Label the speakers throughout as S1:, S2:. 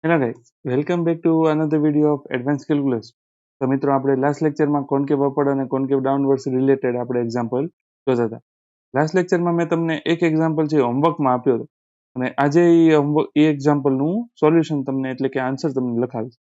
S1: Hello guys, welcome back to another video off advance calculus. તો મિત્રો આપણે last લેક્ચરમાં કોન્કેવ અપવર્ડ અને કોન્કેવ ડાઉનવર્ડ્સ રિલેટેડ આપણે એક્ઝામ્પલ જોતા હતા. લાસ્ટ લેક્ચરમાં મેં તમને એક એક્ઝામ્પલ છે હોમવર્કમાં આપ્યો હતો અને આજે એ એક્ઝામ્પલનું સોલ્યુશન તમને એટલે કે આન્સર તમને લખાવીશ.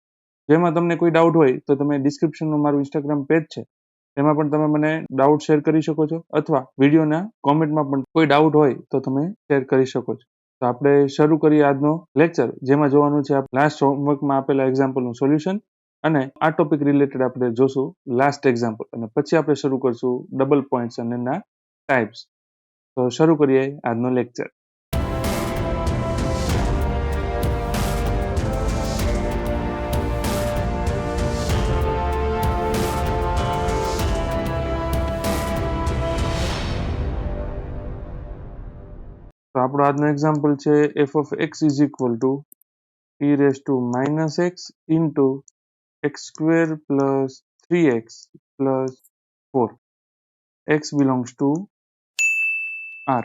S1: જેમાં તમને કોઈ ડાઉટ હોય તો તમે ડિસ્ક્રિપ્શનમાં મારું ઇન્સ્ટાગ્રામ પેજ છે એમાં પણ તમે મને ડાઉટ શેર કરી શકો છો, અથવા વિડીયોના કોમેન્ટમાં પણ કોઈ ડાઉટ હોય તો તમે શેર કરી શકો છો. તો આપણે શરૂ કરીએ આજનો લેક્ચર, જેમાં જોવાનું છે લાસ્ટ હોમવર્કમાં આપેલા એક્ઝામ્પલનું સોલ્યુશન, અને આ ટોપિક રિલેટેડ આપણે જોશું લાસ્ટ એક્ઝામ્પલ, અને પછી આપણે શરૂ કરશું ડબલ પોઇન્ટ્સ અને એના ટાઈપ્સ. તો શરૂ કરીએ આજનો લેક્ચર. તો આપણો આજનો એક્ઝામ્પલ છે f of x is equal to e raised to minus x into x square plus 3x plus 4. x belongs to r.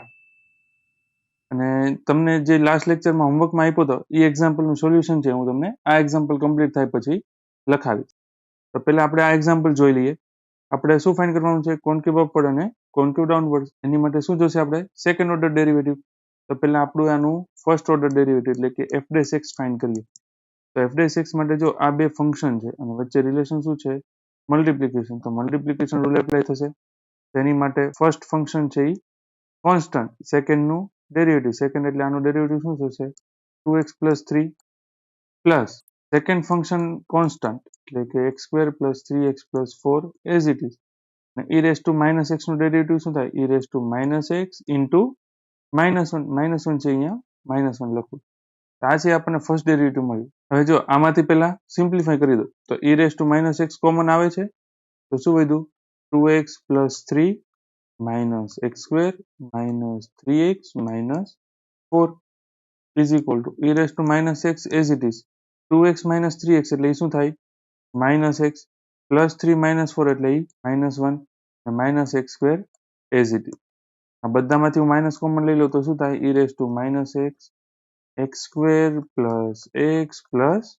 S1: અને તમને જે લાસ્ટ લેક્ચરમાં હોમવર્કમાં આપ્યો હતો એ એક્ઝામ્પલનું સોલ્યુશન છે, હું તમને આ એક્ઝામ્પલ કમ્પ્લીટ થાય પછી લખાવીશ. તો પહેલા આપણે આ એક્ઝામ્પલ જોઈ લઈએ. આપણે શું ફાઇન્ડ કરવાનું છે? કોન્કેવ અપવર્ડ અને કોન્કેવ ડાઉનવર્ડ. એની માટે શું જોશે? આપણે સેકન્ડ ઓર્ડર ડેરિવેટિવ. તો પહેલા આપણું આનું ફર્સ્ટ ઓર્ડર ડેરિવેટિવ એટલે કે f ડેશ x ફાઇન્ડ કરીએ. તો f ડેશ x માટે જો આ બે ફંક્શન છે અને વચ્ચે રિલેશન શું છે? મલ્ટિપ્લિકેશન. તો મલ્ટિપ્લિકેશન રૂલ એપ્લાય થશે. તેની માટે ફર્સ્ટ ફંક્શન છે એ કોન્સ્ટન્ટ, સેકન્ડનું ડેરિવેટિવ. સેકન્ડ એટલે આનું ડેરિવેટિવ શું થશે? 2x plus 3 plus second function constant એટલે કે x square plus 3x plus 4 as it is. e raise to minus x નું ડેરિવેટિવ શું થાય? e raise to minus x into -1. -1 છે, અહીંયા -1 લખું. આ છે આપણને ફર્સ્ટ ડેરિવેટિવ મળ્યું. હવે જો આમાંથી પહેલા સિમ્પ્લિફાય કરી દો તો e raise to minus x common આવે છે, તો શું વધ્યું? 2x plus 3 minus x square minus 3x minus 4 is equal to e raise to minus x as it is. 2x minus 3x એટલે એ શું થાય? માઇનસ x પ્લસ 3 માઇનસ 4 એટલે એ -1 minus x square as it is. આ બધામાંથી હું minus common લઈ લઉં તો શું થાય? e raise to minus x x square plus x plus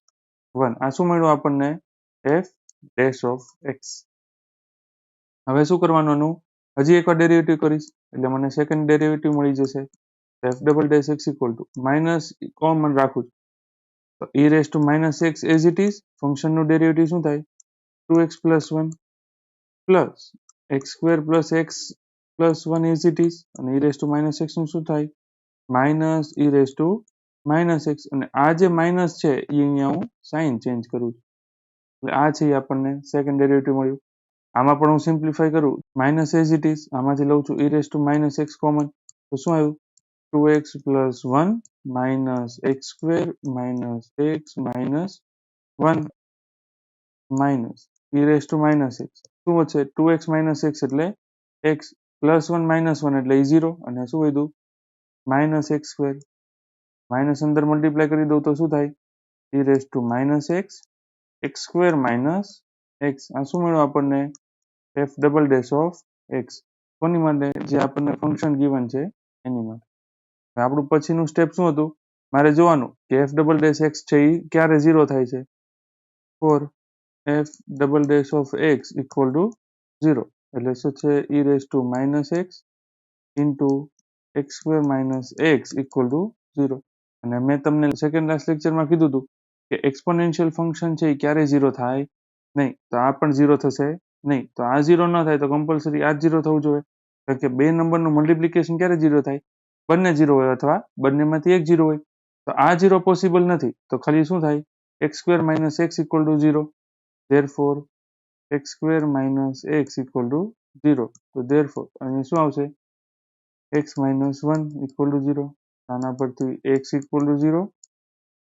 S1: 1. આ શું મળ્યું આપણને? f dash of x. હવે શું કરવાનું? હજી એકવાર ડેરિવેટિવ કરીશ એટલે મને સેકન્ડ ડેરિવેટિવ મળી જશે. f double dash x equal to minus common રાખું છું તો e raise to minus x as it is. ફંક્શનનું ડેરિવેટિવ શું થાય? 2x plus 1 plus x square plus x plus 1 as it is. અને e raise to minus x નું શું થાય? Minus e raise to minus x. અને આ જે માઇનસ છે એ અહીંયા હું સાઇન ચેન્જ કરું છું એટલે આ છે આપણને સેકન્ડ ડેરિવેટિવ મળ્યું. આમાં પણ હું સિમ્પ્લિફાય કરું, માઇનસ એઝ ઇટ ઇઝ. આમાંથી લઉં છું e raise to minus x common, તો શું આવ્યું? 2x plus 1 minus x square minus x minus 1 minus e raise to minus x. શું વધશે? 2x માઇનસ એક્સ એટલે x પ્લસ 1 માઇનસ 1 એટલે 0. અને શું વધ્યું? Minus x square. માઇનસ અંદર મલ્ટીપ્લાય કરી દઉં તો શું થાય? e raise to minus x x square minus x. આ શું મળ્યું આપણને? f double dash of x. કોની માટે? જે આપણને ફંક્શન ગિવન છે એની માટે. આપણું પછીનું સ્ટેપ શું હતું? મારે જોવાનું કે f ડબલ ડેશ એક્સ છે એ ક્યારે 0 થાય છે. For f double dash of x equal to 0 એટલે શું છે? e raise to minus x into x square minus x equal to 0. અને મેં તમને સેકન્ડ લાસ્ટ લેક્ચરમાં કીધું હતું કે એક્સપોનેન્શિયલ ફંક્શન છે એ ક્યારે 0 થાય નહીં, તો આ પણ 0 થશે નહીં. તો આ 0 ન થાય તો કમ્પલસરી આ જ 0 થવું જોઈએ, કારણ કે બે નંબરનું મલ્ટિપ્લિકેશન ક્યારે 0 થાય? બંને 0 હોય અથવા બંનેમાંથી એક 0 હોય. તો આ 0 પોસિબલ નથી, તો ખાલી શું થાય? X square minus x equal to 0. Therefore x square minus x equal to 0. તો ધેરફોર અહીં શું આવશે? X minus 1 equal to 0. આના પરથી x equal to 0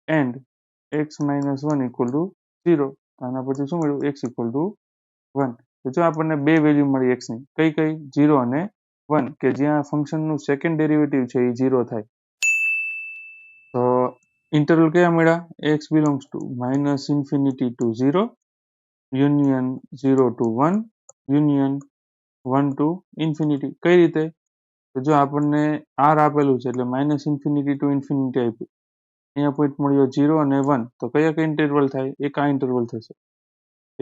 S1: and x minus 1 equal to 0. આના પરથી શું મળ્યું? X equal two 1. તો જો આપણને બે વેલ્યુ મળી એક્સની, કઈ કઈ? 0 અને 1, કે જ્યાં ફંક્શનનું સેકન્ડ ડેરિવેટિવ છે એ 0 થાય. તો ઇન્ટરવલ કયા મળ્યા? x belongs to minus infinity to 0, union 0 to 1, union 1 to infinity. કઈ રીતે? તો જો આપણને r આપેલું છે એટલે માઇનસ ઇન્ફિનિટી ટુ ઇન્ફિનિટી આપ્યું, અહીંયા પોઈન્ટ મળ્યો 0 અને 1, તો કયા ઇન્ટરવલ થાય? એક આ ઇન્ટરવલ થશે,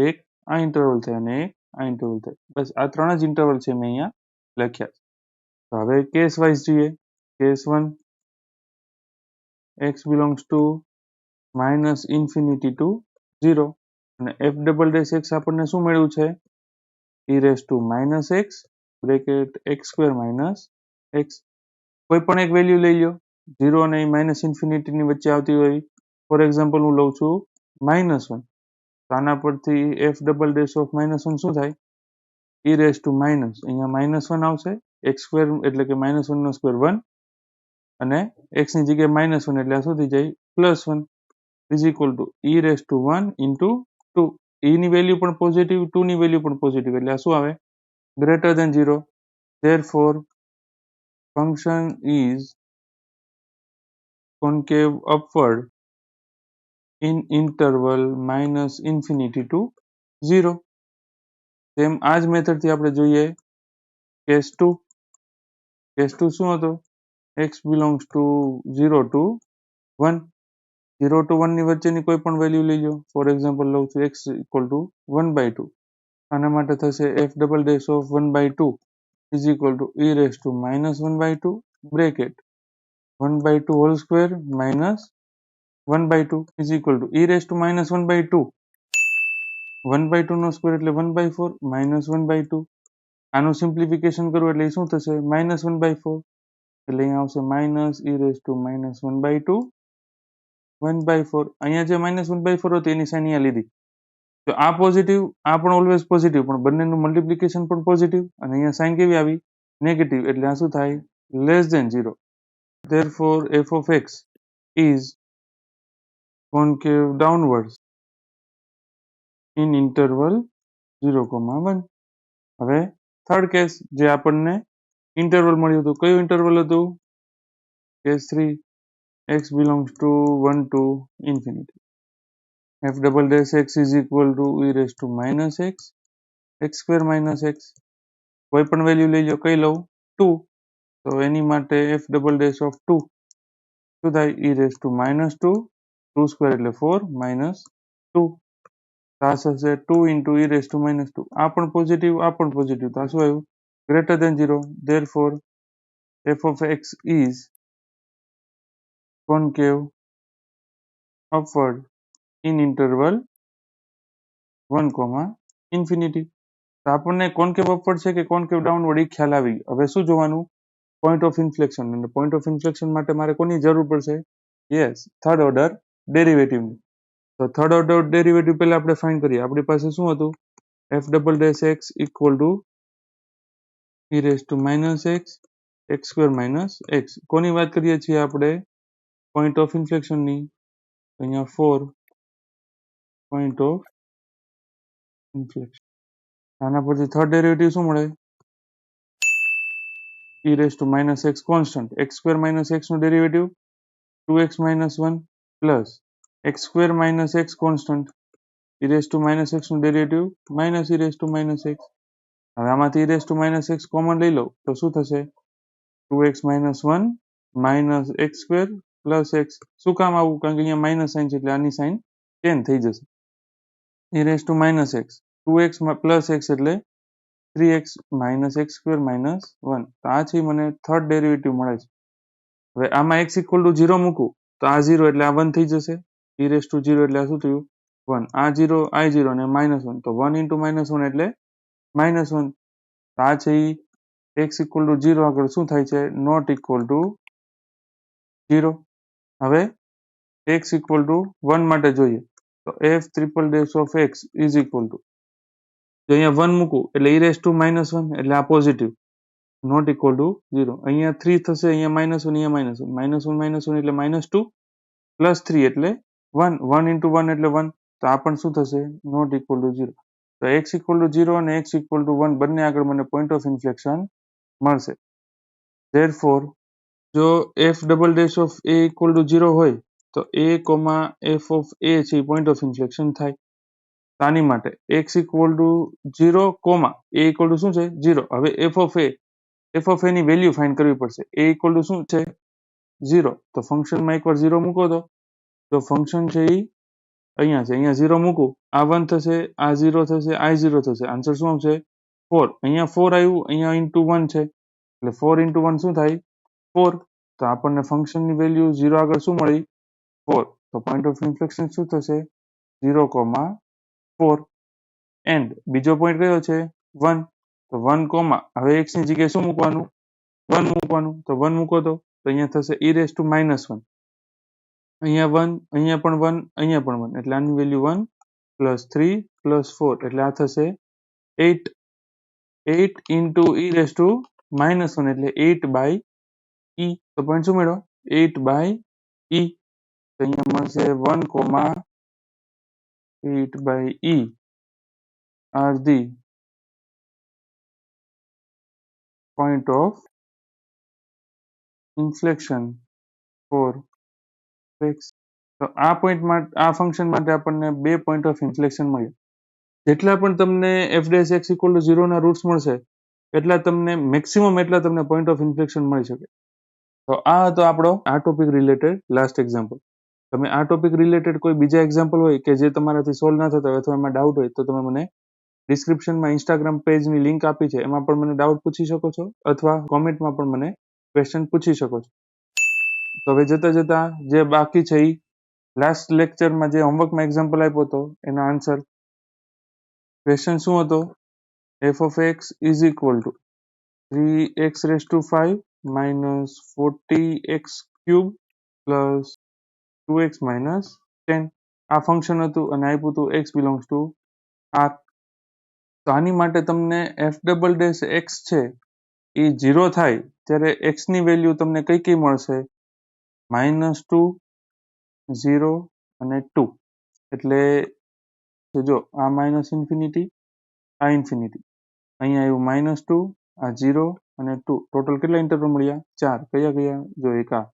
S1: એક આ ઇન્ટરવલ થાય અને એક આ ઇન્ટરવલ થાય. બસ આ 3 જ ઇન્ટરવલ છે મેં અહીંયા લખ્યા. તો હવે કેસ વાઇઝ જોઈએ. Case 1, x belongs to -infinity to 0 અને f ડબલ ડેશ x આપણને શું મળ્યું છે? e raised to -x bracket x square minus x. કોઈ પણ એક વેલ્યુ લઈ લો, 0 અને -ઇન્ફિનિટી ની વચ્ચે આવતી હોય. ફોર એક્ઝામ્પલ હું લઉં છું -1, તો આના પરથી f ડબલ ડેશ ઓફ -1 શું થાય? e raised to અહીંયા -1 આવશે, x સ્ક્વેર એટલે કે -1 નો સ્ક્વેર 1 અને x ની જગ્યાએ -1 એટલે આ શું થઈ જાય? +1 is equal to e raised to 1 into 2. e ની વેલ્યુ પણ પોઝિટિવ, 2 ની વેલ્યુ પણ પોઝિટિવ, એટલે આ શું આવે? Greater than 0. therefore function is concave upward in interval -infinity to 0. તેમ આ જ મેથડથી આપણે જોઈએ કેસ 2. કેસ 2 શું હતો? x belongs to 0 to 1. 0 to 1 ની વચ્ચેની કોઈ પણ વેલ્યુ લઈ લો. ફોર એક્ઝામ્પલ લઉં છું x equal to 1/2. આના માટે થશે f ડબલ ડેશ ઓફ 1/2 is equal to e raised to -1/2 bracket 1/2 whole square minus 1/2 is equal to e raised to -1/2. 1/2 નો સ્ક્વેર એટલે 1/4 -1/2. આનું સિમ્પ્લિફિકેશન કરવું એટલે શું થશે? -1/4 એટલે અહીંયા આવશે માઇનસ e raised to -1/2 1/4. અહીંયા જે -1/4 હતી એની સાઇન અહીંયા લીધી. તો આ પોઝિટિવ, આ પણ ઓલવેઝ પોઝિટિવ, પણ બંનેનું મલ્ટિપ્લિકેશન પણ પોઝિટિવ અને અહીંયા સાઇન કેવી આવી? નેગેટિવ, એટલે આ શું થાય? Less than 0. therefore f of x is concave downwards in interval 0,1. હવે થર્ડ કેસ જે આપણને ઇન્ટરવલ મળ્યું હતું, કયું ઇન્ટરવલ હતું? Case 3, x belongs to 1 to infinity. f double dash x is equal to e raised to -x x square minus x. કોઈ પણ value લઈ લો, કઈ લઉં? 2. તો એની માટે f double dash of 2 શું થાય? e raised to -2 2 સ્ક્વેર એટલે 4 minus 2. આ થશે 2 into e raised to -2. આ પણ પોઝિટિવ, આ પણ પોઝિટિવ, તો આ શું આવ્યું? Greater than 0. therefore f of x is concave upward in interval 1, infinity. તો આપણને કોન્કેવ અપવર્ડ છે કે કોન્કેવ ડાઉનવર્ડ એ ખ્યાલ આવી ગયો. હવે શું જોવાનું? Point of inflection. અને પોઈન્ટ ઓફ ઇન્ફ્લેક્શન માટે મારે કોની જરૂર પડશે? યસ, થર્ડ ઓર્ડર ડેરિવેટિવની. તો થર્ડ ઓર્ડર ડેરિવેટિવ પહેલા આપણે ફાઇન્ડ કરીએ. આપણી પાસે શું હતું? f double dash x equal to e raise to -x x square minus x. કોની વાત કરીએ છીએ આપણે? પોઈન્ટ ઓફ ઇન્ફ્લેક્શનની. અહીંયા 4 પોઈન્ટ ઓફ ઇન્ફ્લેક્શન. આના પરથી થર્ડ ડેરિવેટિવ શું મળે? e raised to -x constant. x square minus x નું derivative 2x minus 1 plus x square minus x constant. e raised to -x નું derivative minus e raised to -x. હવે આમાંથી e raised to -x common લઈ લો તો શું થશે? 2x minus 1 minus x square plus x. શું કામ આવું? કારણ કે અહીંયા માઇનસ સાઇન છે એટલે આની સાઇન ચેન્જ થઈ જશે. e raised to -x 2x plus x એટલે 3x minus x square minus 1. તો આ છે મને થર્ડ ડેરિવેટિવ મળે છે. હવે આમાં x equal to 0 મૂકું તો આ 0 એટલે આ 1 થઈ જશે. e raised to 0 એટલે આ શું થયું? 1. આ 0 આ 0 અને -1, તો 1 into -1 એટલે -1. તો આ છે x equal to 0 આગળ શું થાય છે? Not equal to 0. હવે x equal to 1 માટે જોઈએ તો f triple dash of x is equal to, જો અહીંયા 1 મૂકું એટલે e raised to -1 એટલે આ પોઝિટિવ, નોટ ઇક્વલ ટુ 0. અહીંયા 3 થશે, અહીંયા -1, અહીંયા -1 એટલે -2 પ્લસ 3 એટલે 1. 1 into 1 એટલે 1. તો આ પણ શું થશે? Not equal to 0. તો x ઇક્વલ ટુ 0 અને x ઇક્વલ ટુ 1 બંને આગળ મને પોઈન્ટ ઓફ ઇન્ફ્લેક્શન મળશે. therefore જો f double dash of a equal to 0 હોય તો a, f of a છે પોઈન્ટ ઓફ ઇન્ફ્લેક્શન થાય. આની માટે x equal to 0, a equal to શું છે? 0. હવે f of a ની વેલ્યુ ફાઇન્ડ કરવી પડશે. a ઇક્વલ ટુ શું છે? 0. તો ફંક્શનમાં એકવાર 0 મૂકો તો તો ફંક્શન છે એ અહીંયા છે, અહીંયા 0 મૂકું, આ 1 થશે, આ 0 થશે, આ 0 થશે, આન્સર શું આવશે 4. અહીંયા 4 આવ્યું, અહીંયા ઇન્ટુ 1 છે એટલે 4 ઇન્ટુ 1 શું થાય 4. તો આપણને ફંક્શનની વેલ્યુ 0 આગળ શું મળી 4. તો પોઈન્ટ ઓફ ઇન્ફ્લેક્શન શું થશે 0,4. એન્ડ બીજો પોઈન્ટ કયો છે 1. તો 1, હવે x ની જગ્યાએ શું મૂકવાનું 1 મૂકવાનું. તો 1 મૂકો તો અહીંયા થશે e−1. અહીંયા 1, અહીંયા પણ 1, અહીંયા પણ 1 એટલે આની વેલ્યુ 1 + 3 + 4 એટલે આ થશે 8. 8 into e−1 એટલે 8/e. તો પોઈન્ટ શું મળ્યો 8/e. તો અહીંયા મળશે 1,8/e are the point of inflection for x. તો આ ફંક્શન માટે આપણને 2 પોઈન્ટ ઓફ ઇન્ફ્લેક્શન મળ્યા. જેટલા પણ તમને f'(x=0) ના રૂટ્સ મળશે એટલા તમને મેક્સિમમ એટલા તમને પોઈન્ટ ઓફ ઇન્ફ્લેક્શન મળી શકે. તો આ હતો આપણો આ ટોપિક રિલેટેડ લાસ્ટ એક્ઝામ્પલ. તમે આ ટોપિક રિલેટેડ કોઈ બીજા એક્ઝામ્પલ હોય કે જે તમારાથી સોલ્વ ના થતા હોય અથવા એમાં ડાઉટ હોય તો તમે મને ડિસ્ક્રિપ્શનમાં ઇન્સ્ટાગ્રામ પેજની લિંક આપી છે એમાં પણ મને ડાઉટ પૂછી શકો છો અથવા કોમેન્ટમાં પણ મને ક્વેશ્ચન પૂછી શકો છો. તો હવે જતા જે બાકી છે એ લાસ્ટ લેક્ચરમાં જે હોમવર્કમાં એક્ઝામ્પલ આપ્યો હતો એના આન્સર. ક્વેશ્ચન શું હતો f(x=3x⁵ - 40x³ + 2x - 10. આ ફંક્શન હતું અને આપ્યું હતું x∈R. તો આની માટે તમને f'(x) છે એ 0 થાય ત્યારે x ની વેલ્યુ તમને કઈ મળશે -2, 0 અને 2. એટલે જો આ −∞ આ ઇન્ફિનિટી, અહીંયા આવ્યું -2, આ 0 અને 2. ટોટલ કેટલા ઇન્ટરવલ મળ્યા 4. કયા જો એક આ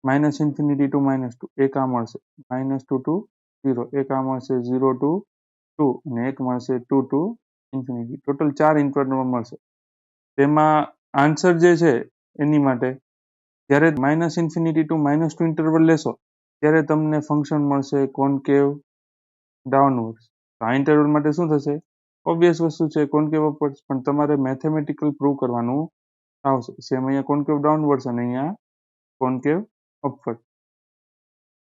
S1: -∞ to -2, એક આ મળશે -2 to 0, એક આ મળશે 0 to 2 અને એક મળશે 2 to ∞. ટોટલ 4 ઇન્ટરવલ મળશે. તેમાં આન્સર જે છે એની માટે જ્યારે -∞ to -2 ઇન્ટરવલ લેશો ત્યારે તમને ફંક્શન મળશે કોન્કેવ ડાઉનવર્ડ. આ ઇન્ટરવલ માટે શું થશે ઓબ્વિયસ વસ્તુ છે કોન્કેવ અપવર્ડ, પણ તમારે મેથેમેટિકલ પ્રૂવ કરવાનું આવશે. સેમ અહીંયા કોન્કેવ ડાઉનવર્ડ અને અહીંયા કોન્કેવ અપવર્ડ.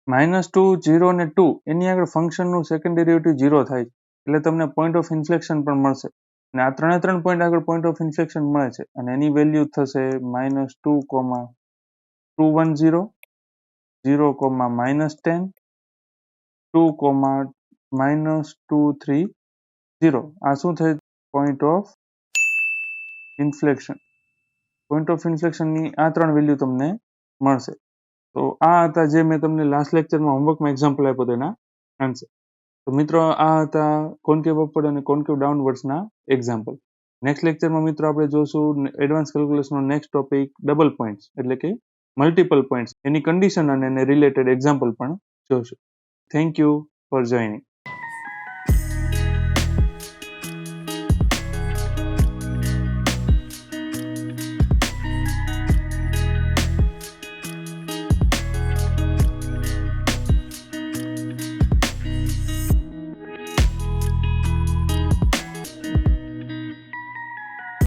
S1: -2, 0 અને 2 એની આગળ ફંક્શનનું સેકન્ડ ડેરિવેટિવ 0 થાય એટલે તમને પોઈન્ટ ઓફ ઇન્ફ્લેક્શન પણ મળશે અને આ 3 પોઈન્ટ આગળ પોઈન્ટ ઓફ ઇન્ફ્લેક્શન મળે છે અને એની વેલ્યુ થશે -2,210, 0,-10, 2,-230. આ શું થાય point of inflection. Point of ઇન્ફ્લેક્શનની આ 3 વેલ્યુ તમને મળશે. તો આ હતા જે મેં તમને લાસ્ટ લેક્ચરમાં હોમવર્કમાં એક્ઝામ્પલ આપ્યો હતો એના આન્સર. તો મિત્રો આ હતા કોન્કેવ અપવર્ડ અને કોન્કેવ ડાઉનવર્ડ્સના એક્ઝામ્પલ. નેક્સ્ટ લેક્ચરમાં મિત્રો આપણે જોશું એડવાન્સ કેલ્ક્યુલસનો નેક્સ્ટ ટોપિક ડબલ પોઈન્ટ્સ એટલે કે મલ્ટિપલ પોઈન્ટ્સ, એની કન્ડિશન અને એને રિલેટેડ એક્ઝામ્પલ પણ જોશું. Thank you for joining.